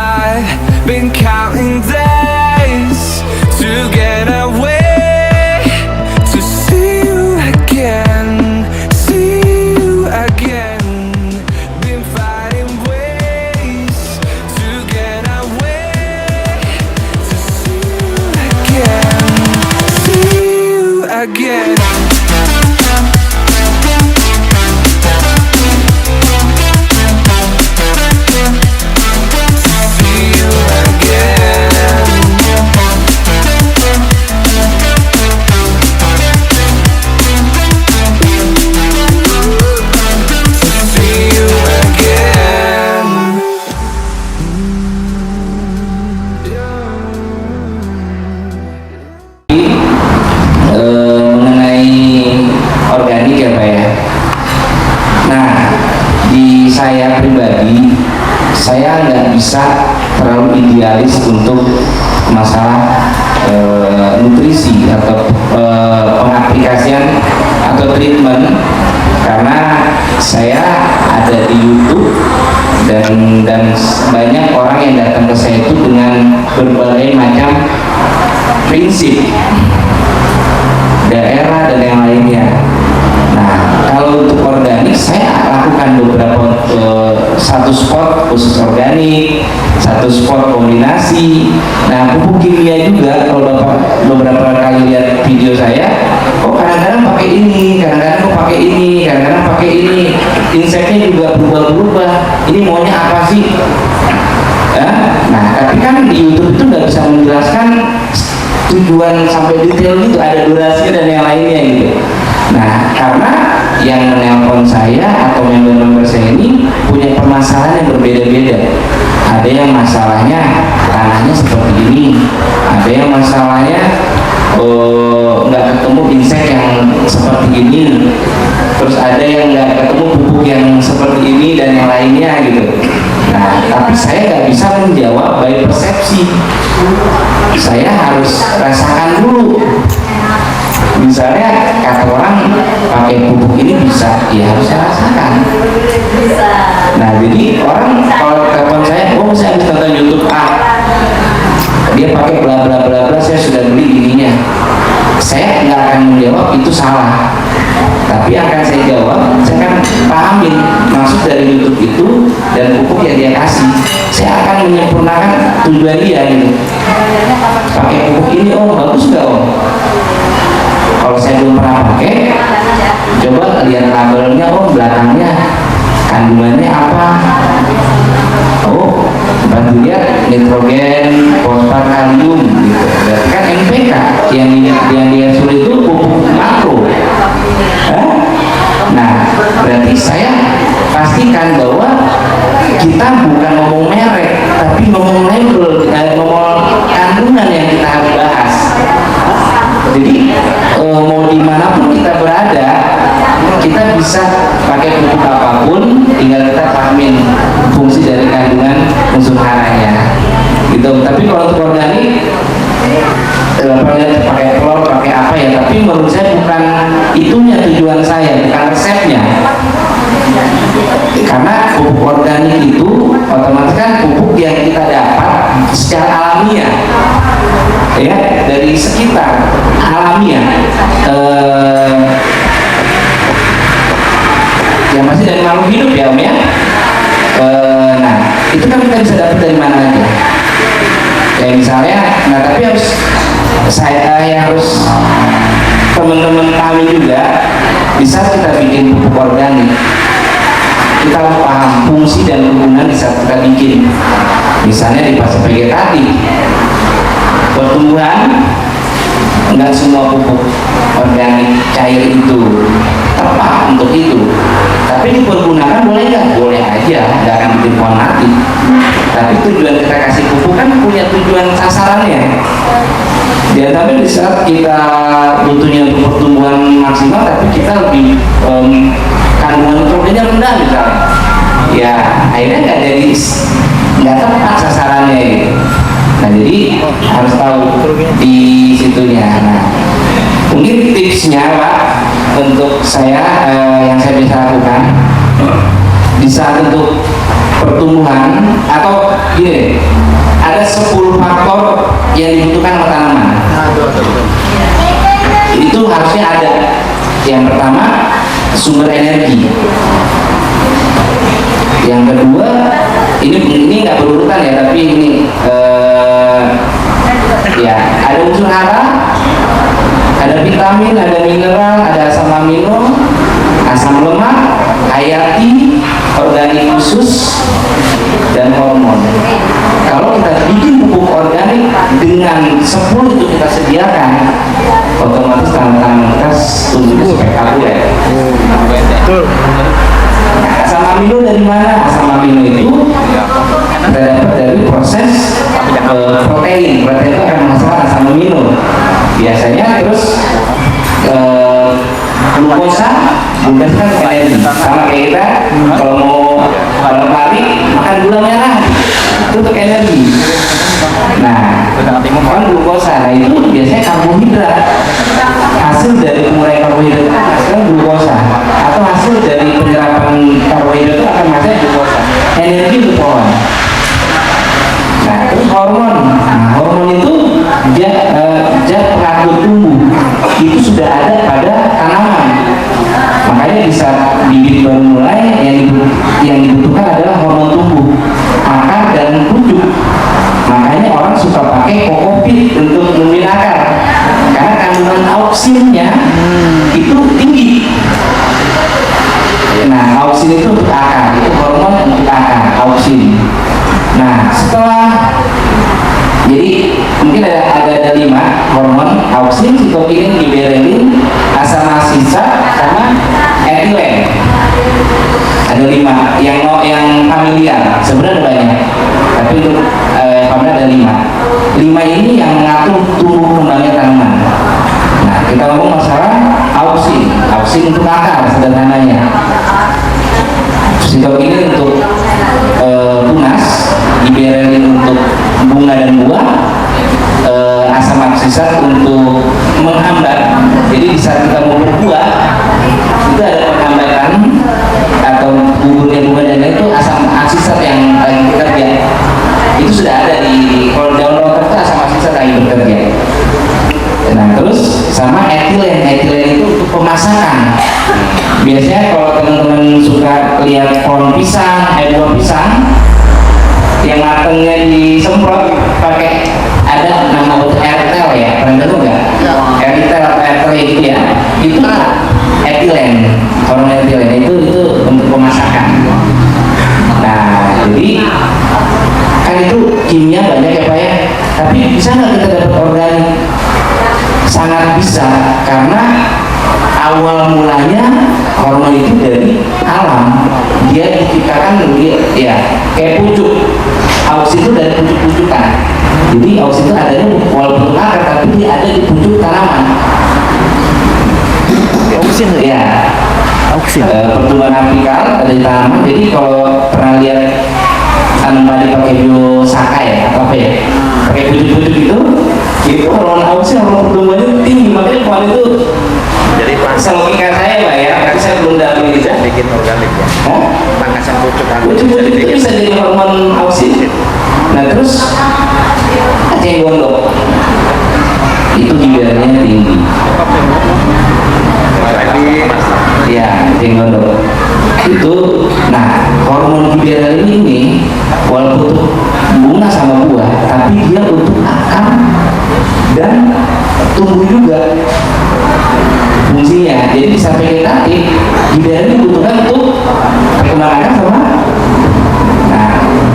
I've been counting days to get away, to see you again, see you again. Been finding ways to get away, to see you again, see you again. Saya pribadi, saya nggak bisa terlalu idealis untuk masalah nutrisi atau pengaplikasian atau treatment, karena saya ada di YouTube dan banyak orang yang datang ke saya itu dengan berbagai macam prinsip, daerah dan yang lainnya. Nah, kalau untuk organik saya lakukan beberapa satu spot khusus organik, satu spot kombinasi. Nah, pupuk kimia juga, kalau Bapak beberapa kali lihat video saya, kok kadang-kadang pakai ini, kadang-kadang kok pakai ini, kadang-kadang pakai ini. Inseknya juga berubah-ubah. Ini maunya apa sih? Nah, tapi kan di YouTube itu nggak bisa menjelaskan tujuan sampai detail itu, ada durasi dan yang lainnya gitu. Nah, karena yang menelpon saya atau member-member saya ini punya permasalahan yang berbeda-beda. Ada yang masalahnya tanahnya seperti ini, ada yang masalahnya nggak ketemu insek yang seperti ini, terus ada yang nggak ketemu pupuk yang seperti ini dan yang lainnya gitu. Nah, tapi saya nggak bisa menjawab by persepsi. Saya harus rasakan dulu. Misalnya kata orang pakai pupuk ini bisa, ya harus saya rasakan. Nah, jadi orang kalau telepon saya, oh saya habis tonton YouTube dia pakai bla bla bla bla, saya sudah beli ininya. Saya nggak akan menjawab itu salah, tapi akan saya jawab, saya akan pahamin maksud dari YouTube itu dan pupuk yang dia kasih. Saya akan menyempurnakan tujuan dia gitu. Pakai pupuk ini, oh bagus nggak om? Kalau saya belum pernah pakai, coba lihat labelnya, oh belakangnya kandungannya apa? Oh, bantu lihat nitrogen, fosfat, kalium gitu. Berarti kan NPK yang dia sulit itu pupuk makro. Nah, berarti saya pastikan bahwa kita bukan ngomong merek, tapi ngomong label, ngomong kandungan yang kita harus bahas. Jadi mau dimanapun kita berada, kita bisa pakai pupuk apapun, tinggal kita pahamin fungsi dari kandungan unsur haranya gitu. Tapi kalau untuk organik pakai telur, pakai apa ya, tapi menurut saya bukan itunya tujuan saya, bukan resepnya. Karena pupuk organik itu otomatis kan pupuk yang kita dapat secara alamiah, ya, dari sekitar alamiah, yang masih dari makhluk hidup ya om ya. Nah, itu kan kita bisa dapat dari mana aja. Kayak misalnya, nah tapi harus saya harus teman-teman kami juga bisa kita bikin pupuk organik. Kita paham fungsi dan kegunaan di saat kita bikin. Misalnya di fase vegetatif, pertumbuhan, enggak semua pupuk organik cair itu tepat untuk itu. Tapi dipergunakan boleh nggak? Boleh aja, nggak akan bikin pohon mati. Tapi tujuan kita kasih pupuk kan punya tujuan sasarannya. Ya, tapi di saat kita butuhnya untuk pertumbuhan maksimal, tapi kita lebih kandungan nitrogennya rendah misalnya, ya akhirnya nggak tepat sasarannya gitu. Nah, jadi harus tahu di situnya. Nah, mungkin tipsnya Pak untuk saya yang saya bisa lakukan di saat untuk pertumbuhan atau gini, ada 10 faktor yang dibutuhkan oleh tanaman. Itu harusnya ada. Yang pertama, sumber energi. Yang kedua, ini nggak berurutan ya, tapi ini ya ada unsur hara, ada vitamin, ada mineral, ada asam amino, asam lemak, hayati, organik khusus, dan hormon. Kalau kita bikin pupuk organik dengan 10 itu kita sediakan, otomatis tanaman kita tumbuhnya spektakuler. Betul. Nah, asam amino dari mana? Asam amino itu kita dapat dari proses protein. Protein itu akan menghasilkan asam amino. Biasanya terus glukosa menghasilkan energi. Sama kayak kita kalau mau balap lari makan gula merah itu untuk energi. Nah, kan glukosa, nah itu biasanya karbohidrat. Hasil dari pengurangan karbohidrat itu hasilkan glukosa, atau hasil dari penyerapan karbohidrat itu akan menghasilkan glukosa. Energi untuk pohon. Nah, terus hormon. Nah, hormon itu zat pengatur tumbuh. Itu sudah ada pada tanaman. Makanya di saat bibit baru mulai, yang dibutuhkan adalah hormon tumbuh, akar dan pucuk. Makanya orang suka pakai kokopit untuk membina akar, karena kandungan auksinnya itu tinggi. Nah, auksin itu untuk akar, itu hormon untuk akar, auksin. Nah, setelah jadi mungkin ada 5 hormon: auksin, sitokinin, giberelin, asam asisa, sama etilen. Ada 5 yang familiar, sebenarnya banyak, tapi untuk familiar ada 5 ini yang mengatur tumbuh kembangnya tanaman. Nah, kita ngomong masalah auksin untuk akar sederhananya, sitokinin untuk tunas, giberelin untuk bunga dan buah, asam aksisat untuk menghambat. Jadi di saat kita mau berbuah itu ada penghambatan atau gugurnya bunga dan lain, itu asam aksisat yang lagi bekerja. Itu sudah ada di kalau daun rotan itu asam aksisat lagi bekerja. Nah, terus sama etilen itu untuk pemasakan. Biasanya kalau teman-teman suka lihat pohon pisang, buah pisang yang matangnya disemprot pakai ada nama ertel ya, pernah dengar nggak? Ertel atau ertel itu ya, itu etilen, hormon etilen itu untuk pemasakan. Nah, jadi kan itu kimia banyak ya Pak ya, tapi bisa nggak kita dapat organik? Sangat bisa, karena awal mulanya hormon itu dari alam. Dia diciptakan ya kayak pucuk. Auksin itu dari pucuk-pucukan. Jadi auksin itu adanya walaupun akar, tapi dia ada di pucuk tanaman. Auksin ya. Auksin. Pertumbuhan apikal ada di tanaman. Jadi kalau pernah lihat tanaman pakai biosaka ya, atau apa ya, pakai pucuk-pucuk itu hormon auksin, hormon pertumbuhannya tinggi. Makanya pohon itu jadi selogika saya Pak ya, tapi saya belum dalami juga. Bikin organik ya. Pangkasan pucuk itu bisa jadi hormon auksin. Nah, terus aceh gondok itu giberelnya tinggi. Ya, aceh gondok itu. Nah, hormon giberel ini walaupun untuk bunga sama buah, tapi dia untuk akar dan tumbuh juga fungsinya. Jadi di samping vegetatif, giberel ini dibutuhkan untuk perkembangan akar sama. Nah,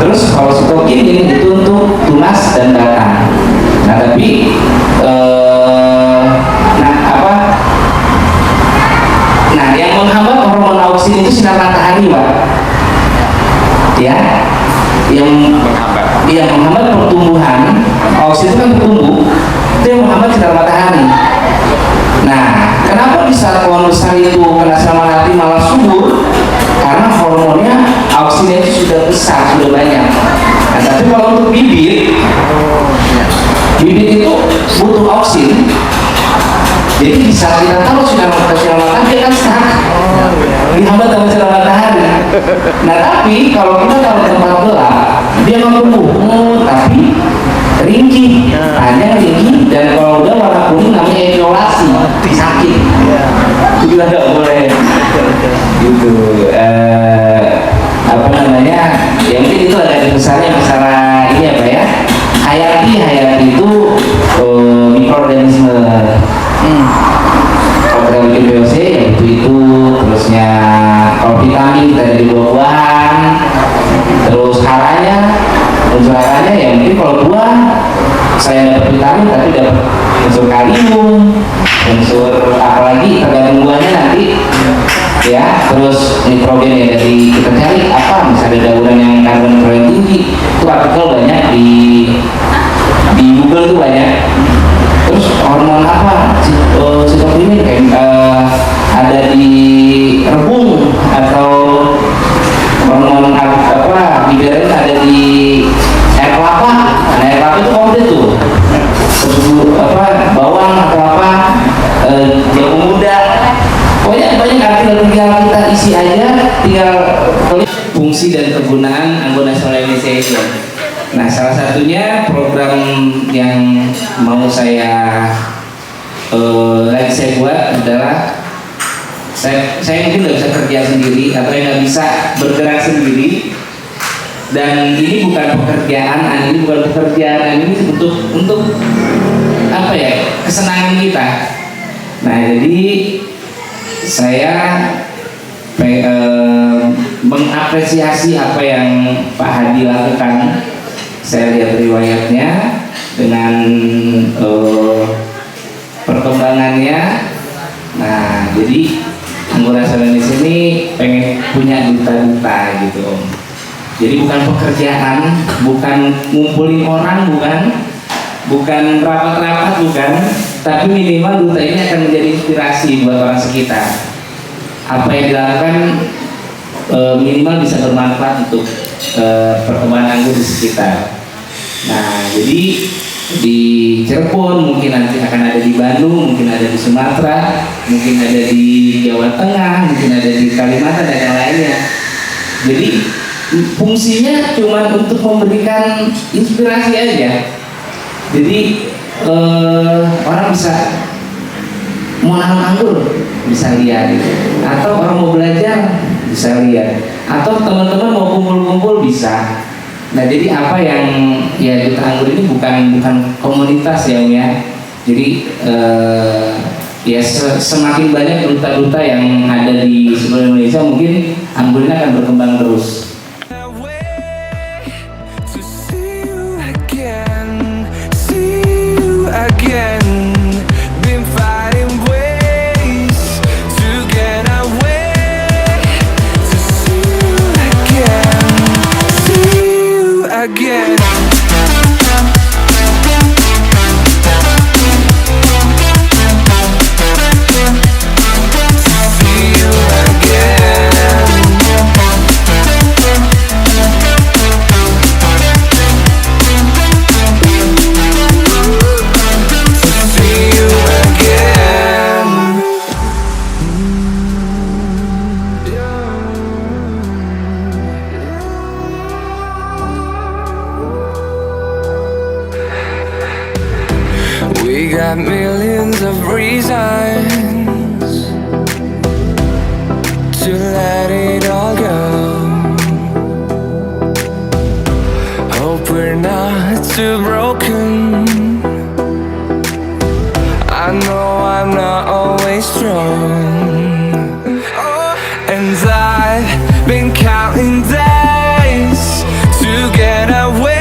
terus kalau sitokinin itu untuk tunas dan batang. Nah, tapi nah yang menghambat hormon auksin itu sinar matahari Pak ya, yang menghambat pertumbuhan. Auksin itu kan bertumbuh, itu yang menghambat sinar matahari. Nah, kenapa di saat pohon besar itu kena sinar matahari malah subur? Karena hormonnya auksinnya itu sudah besar, sudah banyak. Nah, tapi kalau untuk bibit itu butuh auksin. Jadi di saat kita tahu sinar matahari dia kan stuck, dihambat sama sinar matahari. Nah tapi kalau kita tahu tempat gelap, dia nggak berumur tapi ringkih, hanya ringkih, dan kalau udah warna kuning namanya eviolasi, sakit. Itu juga nggak boleh. Gitu. Apa namanya? Ya mungkin itu ada besarnya masalah ini apa ya? Hayati itu mikroorganisme. Kalau kita bikin VOC ya itu terusnya kalau vitamin kita dari buah-buahan, terus unsur haranya ya mungkin kalau buah saya dapat vitamin tapi dapat unsur kalium, unsur apalagi tergantung buahnya nanti ya. Terus nitrogen ya dari kita cari apa, misalnya daunan yang karbon tinggi itu artikel banyak di Google tuh banyak. Terus hormon apa sitokin kayak ada di rebung, atau hormon apa biarin ada di air kelapa. Nah air kelapa itu komplit tuh, apa bawang atau apa jagung muda, pokoknya banyak artikel kita isi aja, tinggal fungsi dan kegunaan anggur nasional Indonesia. Nah, salah satunya program yang mau lagi saya buat adalah saya mungkin nggak bisa kerja sendiri atau yang nggak bisa bergerak sendiri, dan ini bukan pekerjaan, ini untuk apa ya, kesenangan kita. Nah, jadi saya mengapresiasi apa yang Pak Hadi lakukan. Saya lihat riwayatnya dengan perkembangannya. Nah, jadi anggur nasional di sini pengen punya duta-duta gitu Om. Jadi bukan pekerjaan, bukan ngumpulin orang, bukan rapat-rapat, bukan, tapi minimal duta ini akan menjadi inspirasi buat orang sekitar. Apa yang dilakukan minimal bisa bermanfaat untuk perkembangan anggur di sekitar. Nah, jadi di Cirebon, mungkin nanti akan ada di Bandung, mungkin ada di Sumatera, mungkin ada di Jawa Tengah, mungkin ada di Kalimantan dan yang lainnya. Jadi fungsinya cuma untuk memberikan inspirasi aja. Jadi orang bisa mau nanam anggur bisa lihat, atau orang mau belajar bisa lihat, atau teman-teman mau kumpul-kumpul bisa. Nah, jadi apa yang ya duta anggur ini bukan komunitas ya Om ya. Jadi ya semakin banyak duta-duta yang ada di seluruh Indonesia, mungkin anggur ini akan berkembang terus. We got millions of reasons to let it all go. Hope we're not too broken. I know I'm not always strong, and I've been counting days to get away.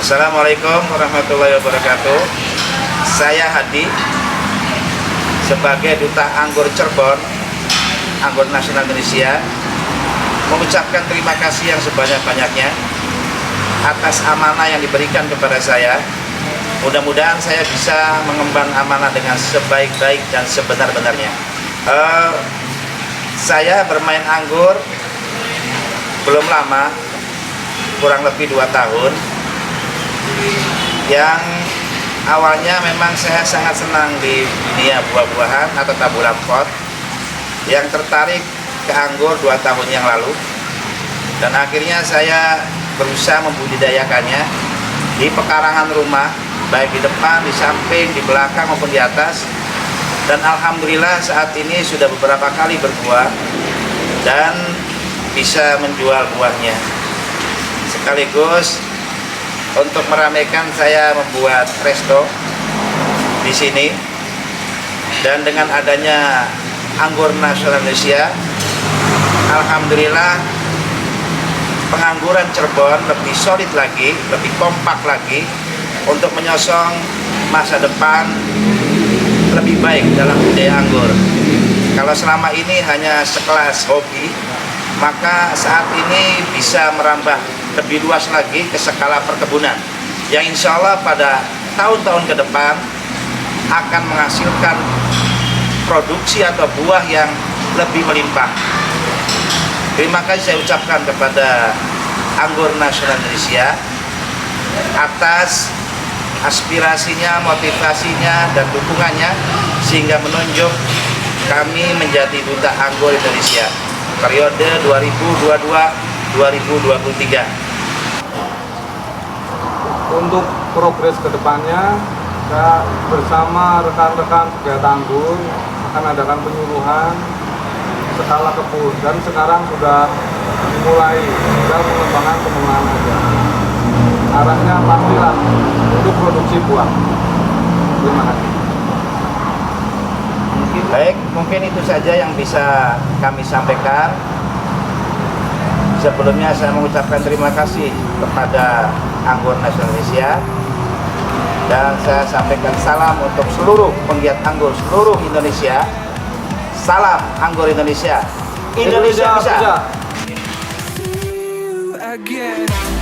Assalamualaikum warahmatullahi wabarakatuh. Saya Hadi sebagai Duta Anggur Cirebon, Anggur Nasional Indonesia, mengucapkan terima kasih yang sebanyak-banyaknya atas amanah yang diberikan kepada saya Mudah-mudahan saya bisa mengemban amanah dengan sebaik-baik dan sebenar-benarnya. Saya bermain anggur belum lama, kurang lebih 2 tahun. Yang awalnya memang saya sangat senang di dunia buah-buahan atau taburan pot. Yang tertarik ke anggur 2 tahun yang lalu. Dan akhirnya saya berusaha membudidayakannya di pekarangan rumah, baik di depan, di samping, di belakang maupun di atas. Dan alhamdulillah saat ini sudah beberapa kali berbuah dan bisa menjual buahnya. Sekaligus untuk meramaikan, saya membuat resto di sini. Dan dengan adanya Anggur Nasional Indonesia, alhamdulillah pengangguran Cirebon lebih solid lagi, lebih kompak lagi untuk menyosong masa depan lebih baik dalam budaya anggur. Kalau selama ini hanya sekelas hobi, maka saat ini bisa merambah lebih luas lagi ke skala perkebunan, yang insya Allah pada tahun-tahun ke depan akan menghasilkan produksi atau buah yang lebih melimpah. Terima kasih saya ucapkan kepada Anggur Nasional Indonesia atas aspirasinya, motivasinya, dan dukungannya, sehingga menunjuk kami menjadi Duta Anggur Indonesia periode 2022-2023. Untuk progres kedepannya, saya bersama rekan-rekan pegiat anggur akan adakan penyuluhan skala kebun, dan sekarang sudah dimulai, tinggal pengembangan aja. Arahnya pastilah untuk produksi buah. Terima kasih. Baik, mungkin itu saja yang bisa kami sampaikan. Sebelumnya saya mengucapkan terima kasih kepada Anggur Nasional Indonesia, dan saya sampaikan salam untuk seluruh penggiat anggur seluruh Indonesia. Salam Anggur Indonesia. Indonesia bisa. again.